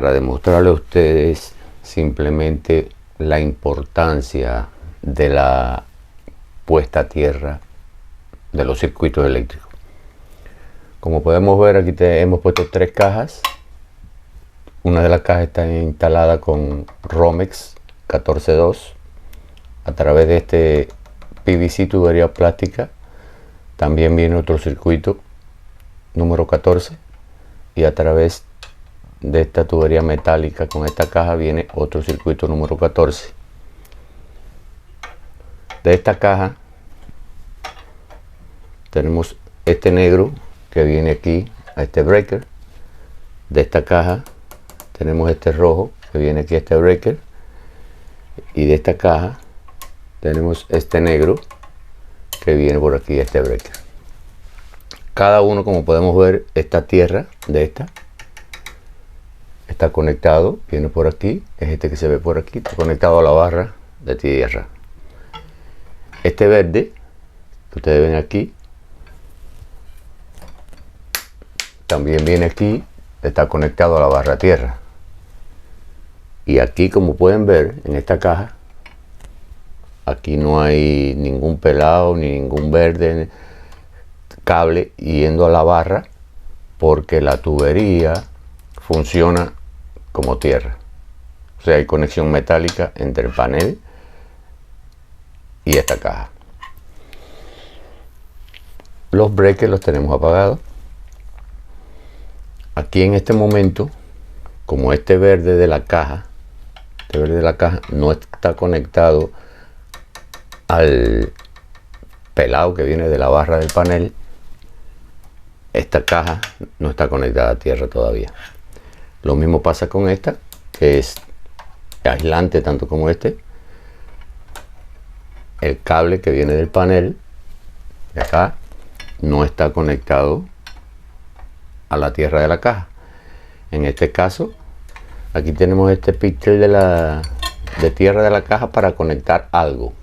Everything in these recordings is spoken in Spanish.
para demostrarle a ustedes simplemente la importancia de la puesta a tierra de los circuitos eléctricos. Como podemos ver, aquí hemos puesto 3 cajas. Una de las cajas está instalada con Romex 14.2 a través de este PVC, tubería plástica. También viene otro circuito número 14 y a través de esta tubería metálica con esta caja viene otro circuito número 14. De esta caja tenemos este negro que viene aquí a este breaker. De esta caja tenemos este rojo que viene aquí a este breaker, y de esta caja tenemos este negro que viene por aquí a este breaker. Cada uno, como podemos ver, esta tierra de esta está conectado, viene por aquí, es este que se ve por aquí, está conectado a la barra de tierra. Este verde que ustedes ven aquí también viene aquí, está conectado a la barra de tierra. Y aquí, como pueden ver, en esta caja, aquí no hay ningún pelado ni ningún verde cable yendo a la barra, porque la tubería funciona como tierra. O sea, hay conexión metálica entre el panel y esta caja. Los breakers los tenemos apagados. Aquí en este momento, como este verde de la caja no está conectado al pelado que viene de la barra del panel, esta caja no está conectada a tierra todavía. Lo mismo pasa con esta, que es aislante tanto como este. El cable que viene del panel de acá no está conectado a la tierra de la caja. En este caso, aquí tenemos este píxel de tierra de la caja para conectar algo,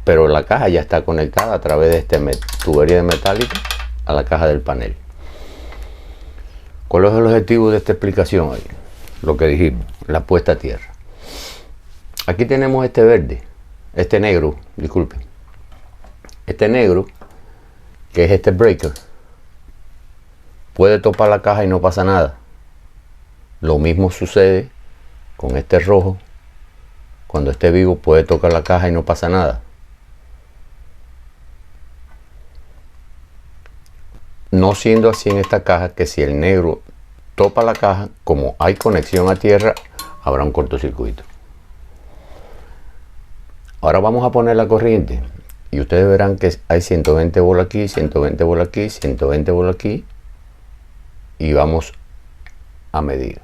pero la caja ya está conectada a través de este tubería de metálica a la caja del panel. ¿Cuál es el objetivo de esta explicación hoy? Lo que dijimos, la puesta a tierra. Aquí tenemos este verde, este negro, disculpen, este negro, que es este breaker, puede topar la caja y no pasa nada. Lo mismo sucede con este rojo. Cuando esté vivo puede tocar la caja y no pasa nada. No siendo así en esta caja, que si el negro topa la caja, como hay conexión a tierra, habrá un cortocircuito. Ahora vamos a poner la corriente y ustedes verán que hay 120 volt aquí, 120 volt aquí, 120 volt aquí, y vamos a medir.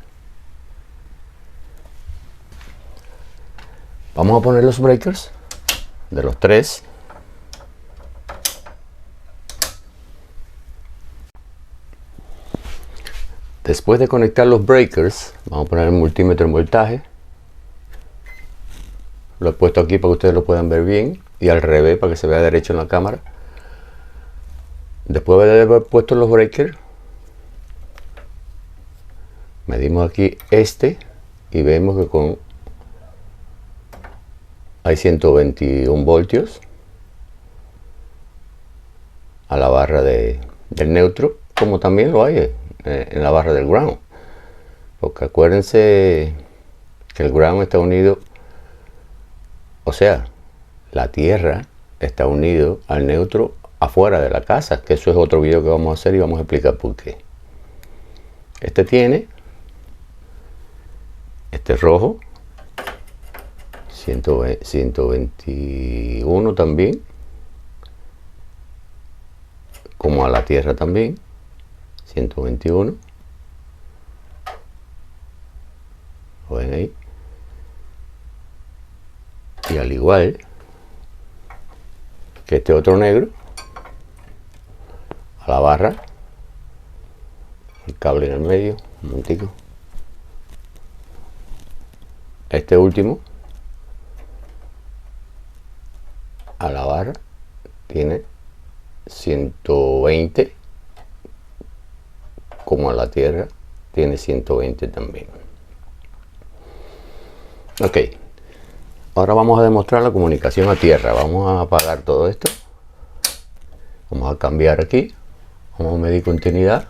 Vamos a poner los breakers de los 3. Después de conectar los breakers, vamos a poner el multímetro en voltaje. Lo he puesto aquí para que ustedes lo puedan ver bien, y al revés para que se vea derecho en la cámara. Después de haber puesto los breakers, medimos aquí y vemos que hay 121 voltios a la barra del neutro, como también lo hay en la barra del ground, porque acuérdense que el ground está unido, o sea, la tierra está unido al neutro afuera de la casa, que eso es otro video que vamos a hacer y vamos a explicar por qué. Este tiene este rojo 121 también, como a la tierra también 121. ¿Lo ven ahí? Y al igual que este otro negro, a la barra, el cable en el medio, un momentico. Este último a la barra tiene 120, como a la tierra tiene 120 también. Ok, ahora vamos a demostrar la comunicación a tierra. Vamos a apagar todo esto. Vamos a cambiar aquí. Vamos a medir continuidad.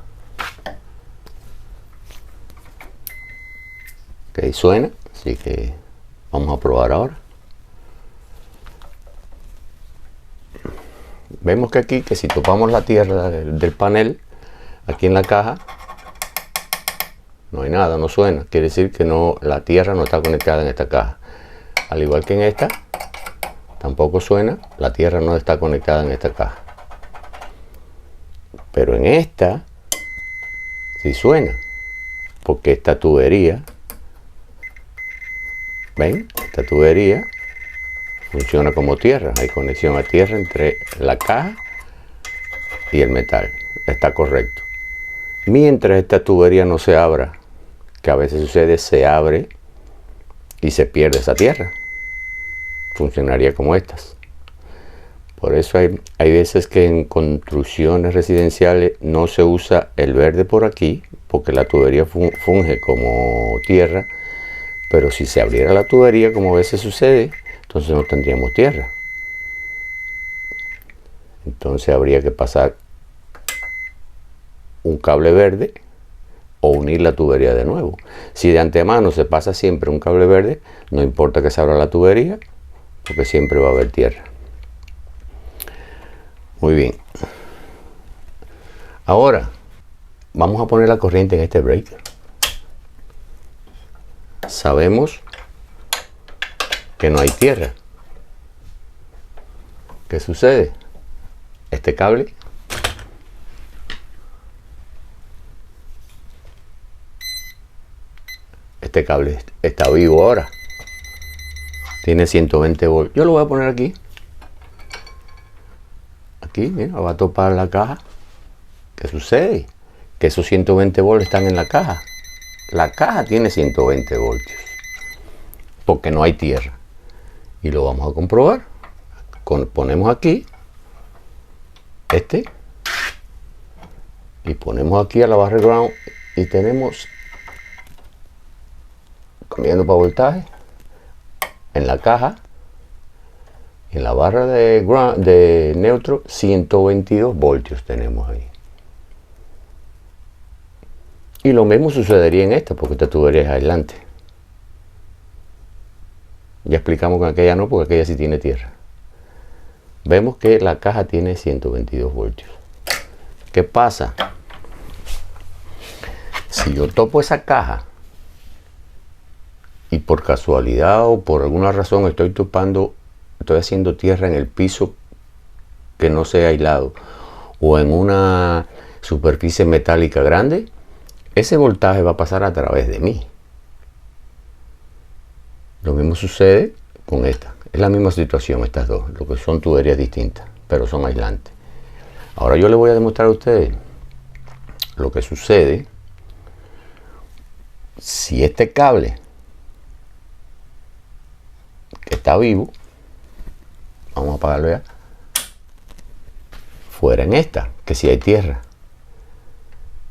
Ok, suena, así que vamos a probar ahora. Vemos que aquí, que si topamos la tierra del panel, aquí en la caja, no hay nada, no suena. Quiere decir que no, la tierra no está conectada en esta caja. Al igual que en esta, tampoco suena, la tierra no está conectada en esta caja. Pero en esta, sí suena, porque esta tubería, ¿ven? Esta tubería funciona como tierra. Hay conexión a tierra entre la caja y el metal. Está correcto. Mientras esta tubería no se abra, que a veces sucede, se abre y se pierde esa tierra. Funcionaría como estas. Por eso hay veces que en construcciones residenciales no se usa el verde por aquí, porque la tubería funge como tierra. Pero si se abriera la tubería, como a veces sucede, entonces no tendríamos tierra. Entonces habría que pasar un cable verde o unir la tubería de nuevo. Si de antemano se pasa siempre un cable verde, no importa que se abra la tubería, porque siempre va a haber tierra. Muy bien. Ahora vamos a poner la corriente en este breaker. Sabemos que no hay tierra. ¿Qué sucede? Este cable está vivo ahora. Tiene 120 voltios. Yo lo voy a poner aquí. Aquí, mira, va a topar la caja. ¿Qué sucede? Que esos 120 voltios están en la caja. La caja tiene 120 voltios. Porque no hay tierra. Y lo vamos a comprobar. Ponemos aquí este. Y ponemos aquí a la barra ground. Y tenemos, cambiando para voltaje, en la caja, en la barra de neutro, 122 voltios tenemos ahí. Y lo mismo sucedería en esta, porque esta tubería es aislante. Ya explicamos con aquella no, porque aquella sí tiene tierra. Vemos que la caja tiene 122 voltios. ¿Qué pasa? Si yo topo esa caja y por casualidad o por alguna razón estoy haciendo tierra en el piso que no sea aislado o en una superficie metálica grande, ese voltaje va a pasar a través de mí. Lo mismo sucede con esta. Es la misma situación estas dos, lo que son tuberías distintas, pero son aislantes. Ahora yo les voy a demostrar a ustedes lo que sucede si este cable que está vivo, vamos a apagarlo ya, fuera en esta, que si hay tierra.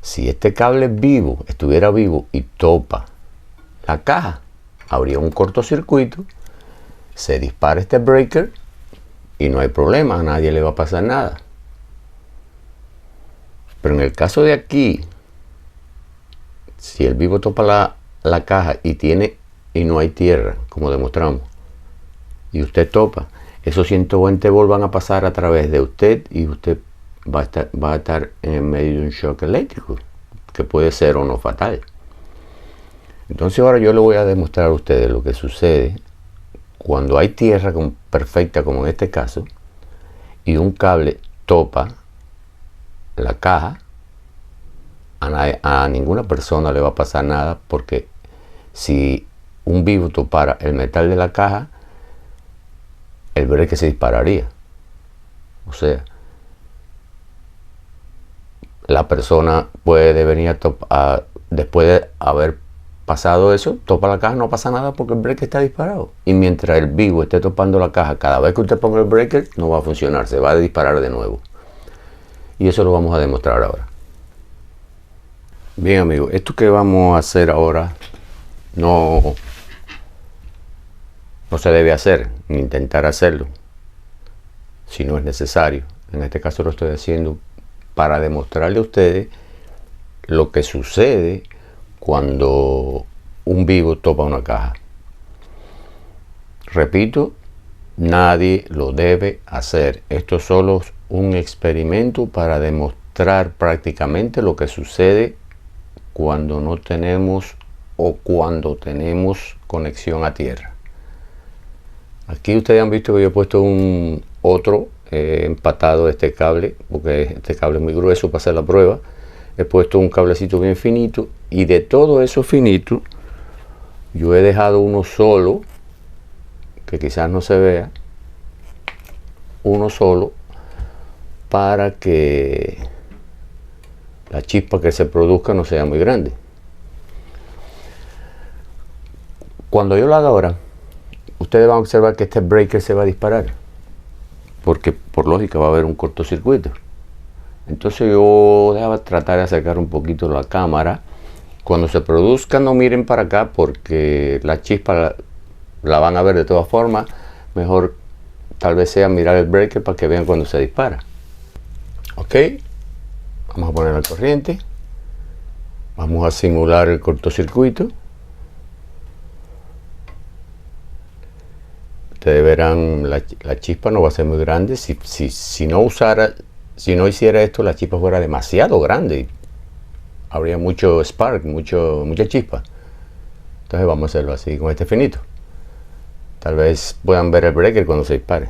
Si este cable vivo, estuviera vivo y topa la caja, habría un cortocircuito, se dispara este breaker y no hay problema, a nadie le va a pasar nada. Pero en el caso de aquí, si el vivo topa la caja y no hay tierra, como demostramos, y usted topa, esos 120 volts van a pasar a través de usted y usted va a estar en medio de un shock eléctrico, que puede ser o no fatal. Entonces ahora yo le voy a demostrar a ustedes lo que sucede cuando hay tierra perfecta, como en este caso, y un cable topa la caja. A ninguna persona le va a pasar nada, porque si un vivo topara el metal de la caja, el breaker se dispararía. O sea, la persona puede venir después de haber pasado eso, topa la caja, no pasa nada porque el breaker está disparado. Y mientras el vivo esté topando la caja, cada vez que usted ponga el breaker, no va a funcionar, se va a disparar de nuevo. Y eso lo vamos a demostrar ahora. Bien amigos, esto que vamos a hacer ahora no No se debe hacer, ni intentar hacerlo, si no es necesario. En este caso lo estoy haciendo para demostrarle a ustedes lo que sucede cuando un vivo topa una caja. Repito, nadie lo debe hacer. Esto es solo un experimento para demostrar prácticamente lo que sucede cuando no tenemos o cuando tenemos conexión a tierra. Aquí ustedes han visto que yo he puesto un otro empatado de este cable, porque este cable es muy grueso para hacer la prueba. He puesto un cablecito bien finito, y de todo eso finito yo he dejado uno solo, que quizás no se vea, uno solo, para que la chispa que se produzca no sea muy grande. Cuando yo lo haga ahora, ustedes van a observar que este breaker se va a disparar, porque por lógica va a haber un cortocircuito. Entonces yo voy tratar de acercar un poquito la cámara. Cuando se produzca, no miren para acá, porque la chispa la van a ver de todas formas. Mejor tal vez sea mirar el breaker para que vean cuando se dispara. Ok, vamos a poner la corriente, vamos a simular el cortocircuito. Ustedes verán, la chispa no va a ser muy grande. Si no hiciera esto, la chispa fuera demasiado grande, habría mucho spark, mucha chispa. Entonces vamos a hacerlo así, con este finito. Tal vez puedan ver el breaker cuando se dispare.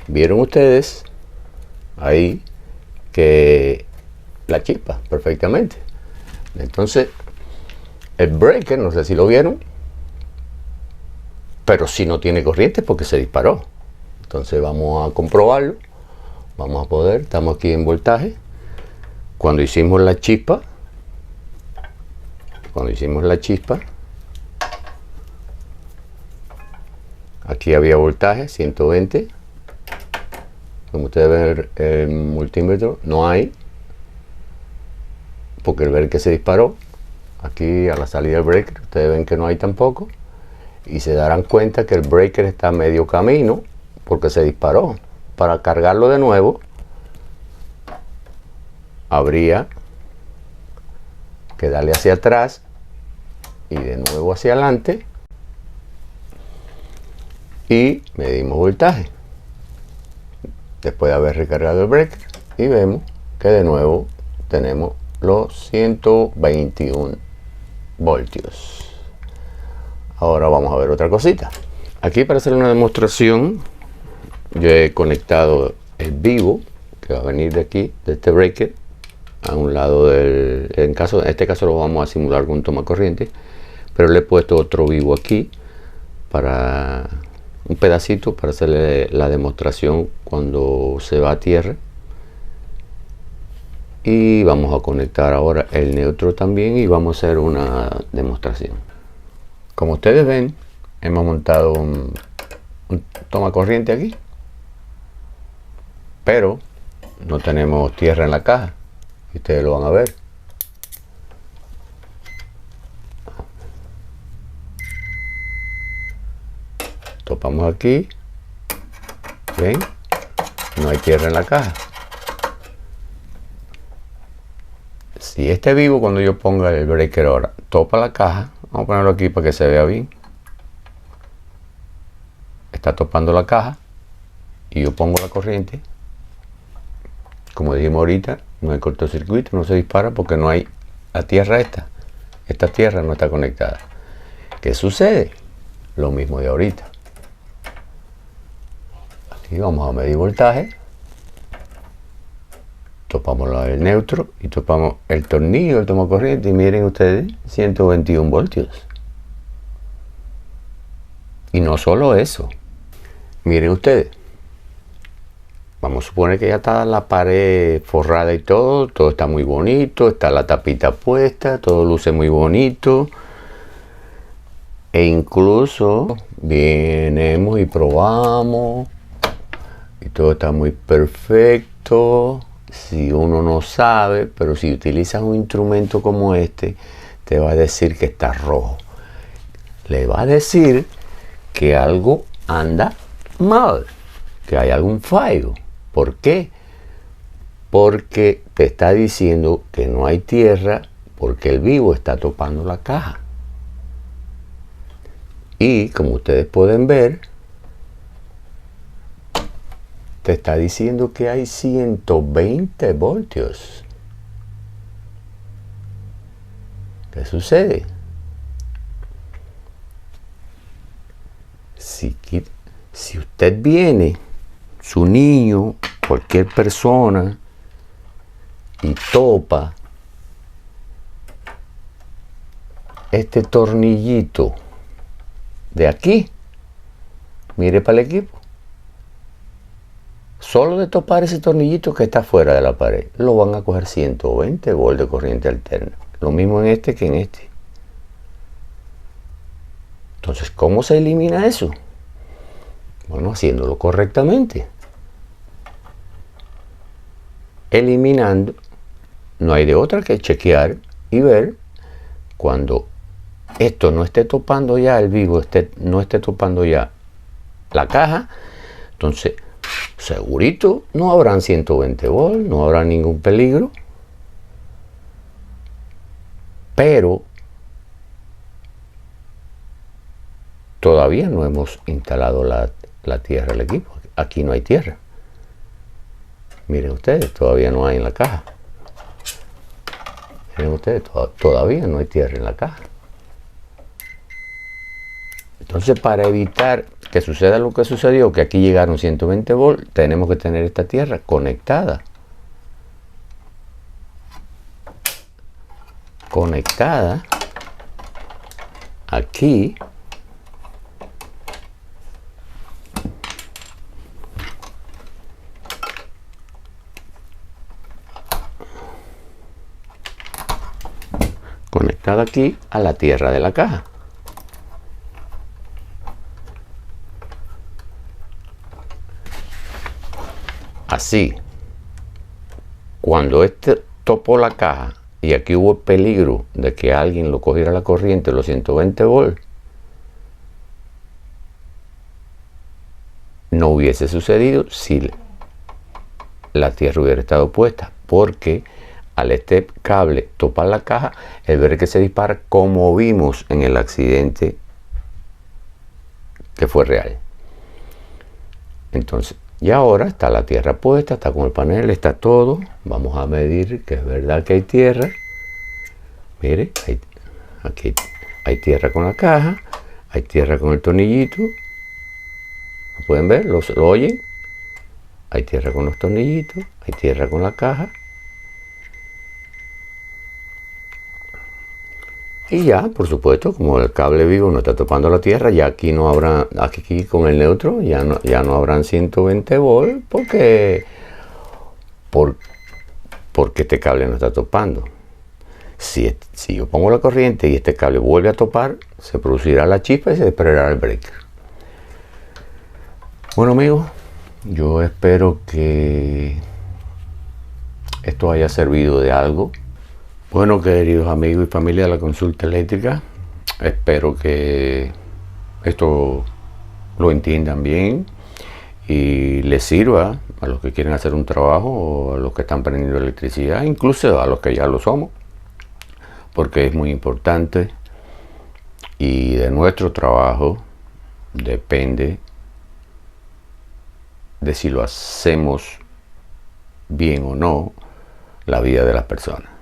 ¿Vieron ustedes ahí que la chispa perfectamente? Entonces el breaker, no sé si lo vieron, pero si no tiene corriente porque se disparó. Entonces vamos a comprobarlo. Vamos a poder, estamos aquí en voltaje. Cuando hicimos la chispa, aquí había voltaje 120. Como ustedes ven el multímetro, no hay, porque el breaker se disparó. Aquí a la salida del breaker, ustedes ven que no hay tampoco, y se darán cuenta que el breaker está a medio camino porque se disparó. Para cargarlo de nuevo habría que darle hacia atrás y de nuevo hacia adelante, y medimos voltaje después de haber recargado el breaker, y vemos que de nuevo tenemos los 121 voltios. Ahora vamos a ver otra cosita. Aquí, para hacer una demostración, yo he conectado el vivo que va a venir de aquí, de este breaker, a un lado del... En este caso lo vamos a simular con toma corriente, pero le he puesto otro vivo aquí para un pedacito, para hacerle la demostración cuando se va a tierra. Y vamos a conectar ahora el neutro también, y vamos a hacer una demostración. Como ustedes ven, hemos montado un toma corriente aquí, pero no tenemos tierra en la caja, y ustedes lo van a ver. Topamos aquí, ven, no hay tierra en la caja. Si este vivo, cuando yo ponga el breaker ahora, topa la caja, vamos a ponerlo aquí para que se vea bien. Está topando la caja y yo pongo la corriente. Como dijimos ahorita, no hay cortocircuito, no se dispara porque no hay la tierra esta. Esta tierra no está conectada. ¿Qué sucede? Lo mismo de ahorita. Aquí vamos a medir voltaje. Topamos el neutro y topamos el tornillo del toma corriente, y miren ustedes, 121 voltios. Y no solo eso, miren ustedes, vamos a suponer que ya está la pared forrada y todo está muy bonito, está la tapita puesta, todo luce muy bonito, e incluso venimos y probamos y todo está muy perfecto. si uno no sabe, pero si utilizas un instrumento como este, te va a decir que está rojo. Le va a decir que algo anda mal, que hay algún fallo. ¿Por qué? Porque te está diciendo que no hay tierra porque el vivo está topando la caja. Y como ustedes pueden ver, te está diciendo que hay 120 voltios. ¿Qué sucede? Si usted viene, su niño, cualquier persona, y topa este tornillito de aquí, mire para el equipo, solo de topar ese tornillito que está fuera de la pared, lo van a coger 120 volts de corriente alterna. Lo mismo en este que en este. Entonces, ¿cómo se elimina eso? Bueno, haciéndolo correctamente. Eliminando, no hay de otra que chequear y ver cuando esto no esté topando ya el vivo, no esté topando ya la caja. Entonces, segurito no habrán 120 volts, no habrá ningún peligro. Pero todavía no hemos instalado la tierra al equipo. Aquí no hay tierra. Miren ustedes, todavía no hay en la caja. Miren ustedes, todavía no hay tierra en la caja. Entonces, para evitar que suceda lo que sucedió, que aquí llegaron 120 volts, tenemos que tener esta tierra conectada. Conectada aquí. Conectada aquí a la tierra de la caja. Así, cuando este topó la caja y aquí hubo peligro de que alguien lo cogiera la corriente, los 120 volts, no hubiese sucedido si la tierra hubiera estado puesta, porque al este cable topar la caja, el ver que se dispara, como vimos en el accidente que fue real. Entonces, y ahora está la tierra puesta, está con el panel, está todo. Vamos a medir que es verdad que hay tierra. Mire, aquí hay tierra con la caja, hay tierra con el tornillito. ¿Lo pueden ver? ¿Lo oyen? Hay tierra con los tornillitos, hay tierra con la caja. Y ya, por supuesto, como el cable vivo no está topando la tierra, ya aquí no habrá, aquí con el neutro, ya no habrán 120 volts porque este cable no está topando. Si yo pongo la corriente y este cable vuelve a topar, se producirá la chispa y se disparará el breaker. Bueno, amigos, yo espero que esto haya servido de algo. Bueno, queridos amigos y familia de la consulta eléctrica, espero que esto lo entiendan bien y les sirva a los que quieren hacer un trabajo o a los que están aprendiendo electricidad, incluso a los que ya lo somos, porque es muy importante y de nuestro trabajo depende de si lo hacemos bien o no la vida de las personas.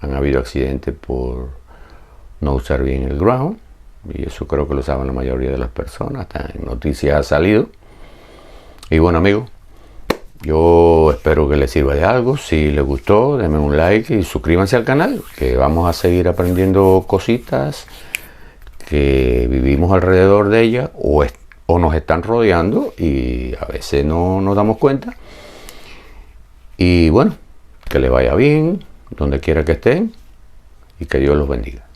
Han habido accidentes por no usar bien el ground, y eso creo que lo saben la mayoría de las personas, hasta en noticias ha salido. Y bueno, amigos, yo espero que les sirva de algo. Si les gustó, denme un like y suscríbanse al canal, que vamos a seguir aprendiendo cositas que vivimos alrededor de ellas o nos están rodeando y a veces no nos damos cuenta. Y bueno, que les vaya bien donde quiera que estén y que Dios los bendiga.